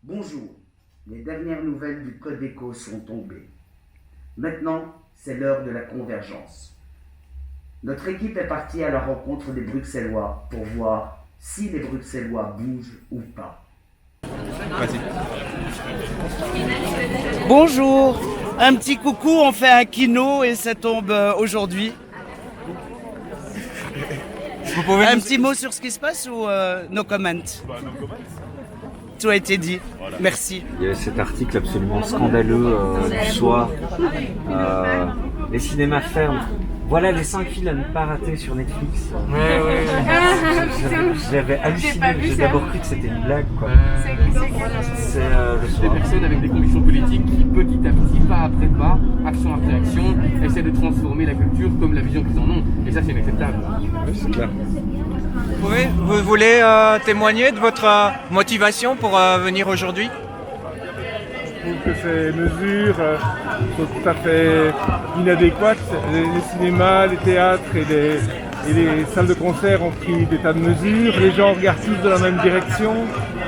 Bonjour, les dernières nouvelles du Codeco sont tombées. Maintenant, c'est l'heure de la convergence. Notre équipe est partie à la rencontre des Bruxellois pour voir si les Bruxellois bougent ou pas. Vas-y. Bonjour, un petit coucou, on fait un kino et ça tombe aujourd'hui. Vous pouvez Un petit mot sur ce qui se passe ou no comment? No comment. Tout a été dit, Voilà. Merci. Il y avait cet article absolument scandaleux du soir. Les cinémas ferment. Voilà les 5 films à ne pas rater sur Netflix. J'avais halluciné, j'ai d'abord cru que c'était une blague, quoi. C'est le Des soir. personnes avec des convictions politiques qui, petit à petit, pas après pas, action après action, essaient de transformer la culture comme la vision qu'ils en ont. Et ça, c'est inacceptable. C'est clair. Vous voulez témoigner de votre motivation pour venir aujourd'hui? Je trouve que ces mesures sont tout à fait inadéquates. Les cinémas, les théâtres et les salles de concert ont pris des tas de mesures. Les gens regardent tous dans la même direction.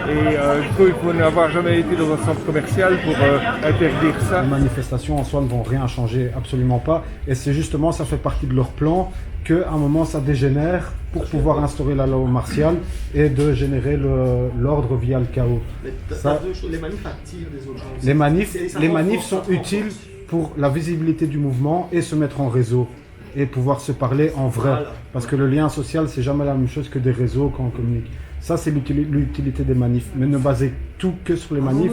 Et je trouve qu'il faut n'avoir jamais été dans un centre commercial pour interdire ça. Les manifestations en soi ne vont rien changer, absolument pas. Et c'est justement, ça fait partie de leur plan, qu'à un moment ça dégénère pour pouvoir instaurer la loi martiale et de générer l'ordre via le chaos. Ça, les manifs attirent des autres gens. les manifs sont utiles pour la visibilité du mouvement et se mettre en réseau et pouvoir se parler en vrai. Voilà. Parce que le lien social, c'est jamais la même chose que des réseaux quand on communique. Ça, c'est l'utilité des manifs, mais ne basez tout que sur les manifs.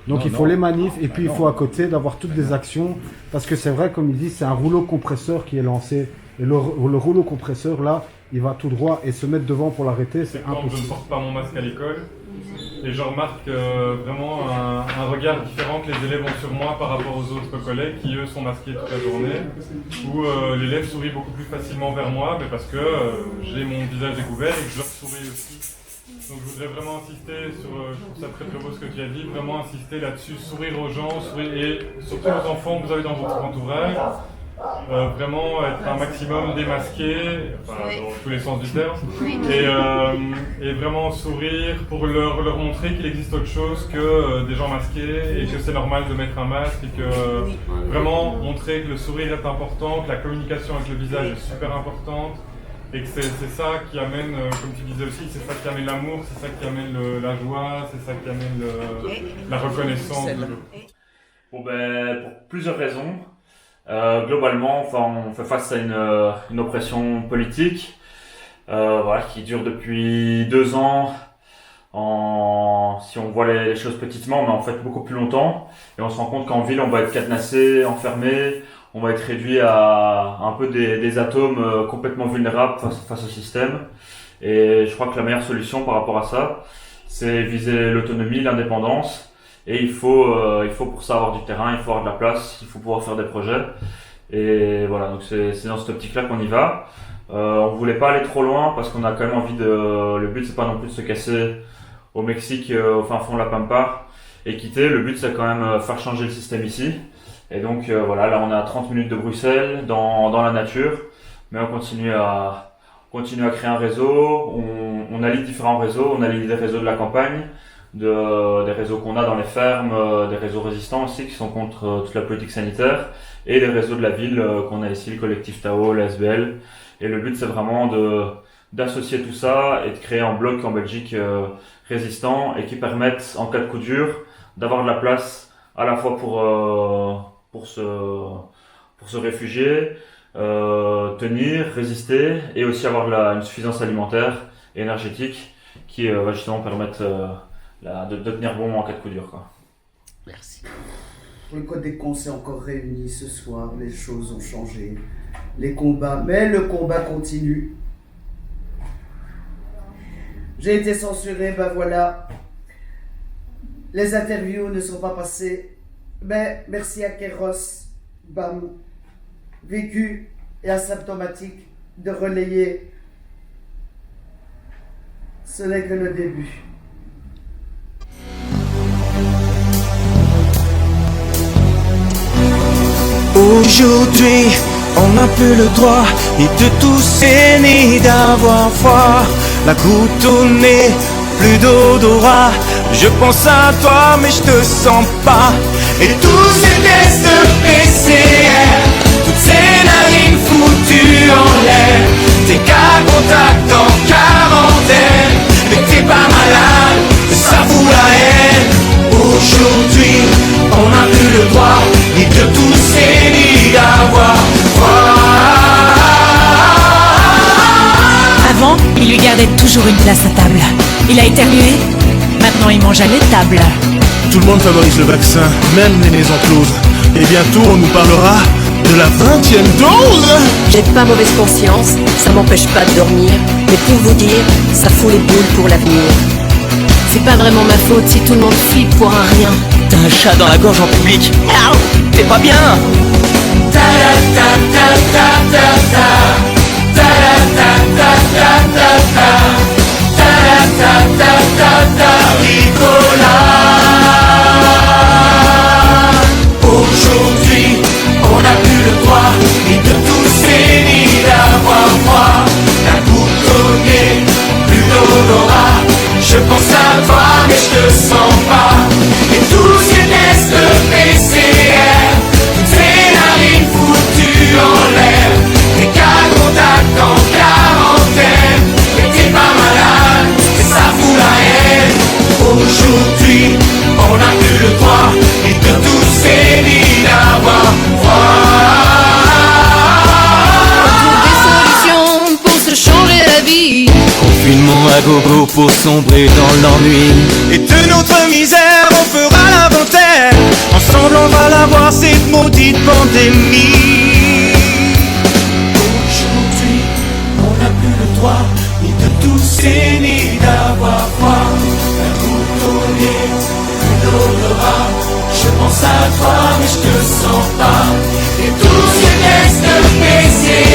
Donc il faut les manifs et puis il faut à côté d'avoir toutes des actions. Parce que c'est vrai, comme il dit, c'est un rouleau compresseur qui est lancé. Et le rouleau compresseur, là, il va tout droit et se mettre devant pour l'arrêter, c'est Quand je ne impossible. porte pas mon masque à l'école, et je remarque vraiment un regard différent que les élèves ont sur moi par rapport aux autres collègues qui, eux, sont masqués toute la journée, où l'élève sourit beaucoup plus facilement vers moi, mais parce que j'ai mon visage découvert et que je leur souris aussi. Donc je voudrais vraiment insister sur, je trouve ça très beau ce que tu as dit, vraiment insister là-dessus, sourire aux gens, sourire, et surtout aux enfants que vous avez dans votre entourage. Vraiment être un maximum démasqué, enfin, dans tous les sens du terme, et vraiment sourire pour leur montrer qu'il existe autre chose que des gens masqués et que c'est normal de mettre un masque et que vraiment montrer que le sourire est important, que la communication avec le visage est super importante et que c'est ça qui amène, comme tu disais aussi, c'est ça qui amène l'amour, c'est ça qui amène la joie, c'est ça qui amène la reconnaissance. Bon, pour plusieurs raisons. Globalement, on fait face à une oppression politique qui dure depuis 2 ans. Si on voit les choses petitement, mais en fait beaucoup plus longtemps. Et on se rend compte qu'en ville, on va être cadenassé, enfermé, on va être réduit à un peu des atomes complètement vulnérables face au système. Et je crois que la meilleure solution par rapport à ça, c'est viser l'autonomie, l'indépendance. Et il faut pour ça avoir du terrain, il faut avoir de la place, il faut pouvoir faire des projets. Et voilà, donc c'est dans cette optique-là qu'on y va. On voulait pas aller trop loin parce qu'on a quand même envie le but c'est pas non plus de se casser au Mexique, au fin fond de la Pampa et quitter. Le but c'est quand même faire changer le système ici. Et donc voilà, là on est à 30 minutes de Bruxelles, dans la nature. Mais on continue à créer un réseau. On allie différents réseaux, on allie des réseaux de la campagne, des réseaux qu'on a dans les fermes, des réseaux résistants aussi qui sont contre toute la politique sanitaire et des réseaux de la ville qu'on a ici, le collectif Tao, la SBL. Et le but c'est vraiment d'associer tout ça et de créer un bloc en Belgique résistant et qui permettent en cas de coup dur d'avoir de la place à la fois pour se réfugier, tenir, résister et aussi avoir une suffisance alimentaire et énergétique qui va justement permettre de tenir bon en cas de coup dur, quoi. Merci. Le Codeco s'est encore réuni ce soir, les choses ont changé, mais le combat continue. J'ai été censuré, ben voilà. Les interviews ne sont pas passées, mais merci à Kéros, BAM, vécu et asymptomatique, de relayer. Ce n'est que le début. Aujourd'hui, on n'a plus le droit ni de tousser ni d'avoir froid. La goutte au nez, plus d'odorat. Je pense à toi mais je te sens pas. Et tous ces tests PCR, toutes ces narines foutues en l'air, tes cas contacts en quarantaine, mais t'es pas malade, ça fout la haine. Aujourd'hui, on n'a plus le droit ni de tousser ni d'avoir froid. Avant, il lui gardait toujours une place à table. Il a éternué, maintenant il mange à l'étable. Tout le monde favorise le vaccin, même les maisons closes. Et bientôt on nous parlera de la 20e dose. J'ai pas mauvaise conscience, ça m'empêche pas de dormir. Mais pour vous dire, ça fout les boules pour l'avenir. C'est pas vraiment ma faute si tout le monde flippe pour un rien. T'as un chat dans la gorge en public. T'es pas bien. Aujourd'hui, on n'a plus le droit ni de tousser ni d'avoir froid. La goutte au nez, plus d'odorat. Je pense à toi mais je te sens pas. Et tous ces tests PCR, toutes ces narines foutues en l'air, les cas contacts en quarantaine, mais t'es pas malade, et ça fout la haine. Aujourd'hui, on n'a plus le droit ni de tousser ni d'avoir froid. Trouver des solutions pour se changer la vie. Confinement à gogo pour sombrer dans l'ennui. Et de notre misère on fera l'inventaire. Ensemble on va la voir cette maudite pandémie. Aujourd'hui on n'a plus le droit ni de tousser ni d'avoir froid. La goutte au nez, plus d'odorat. Je pense à toi mais je te sens pas. Et tous ces tests PCR,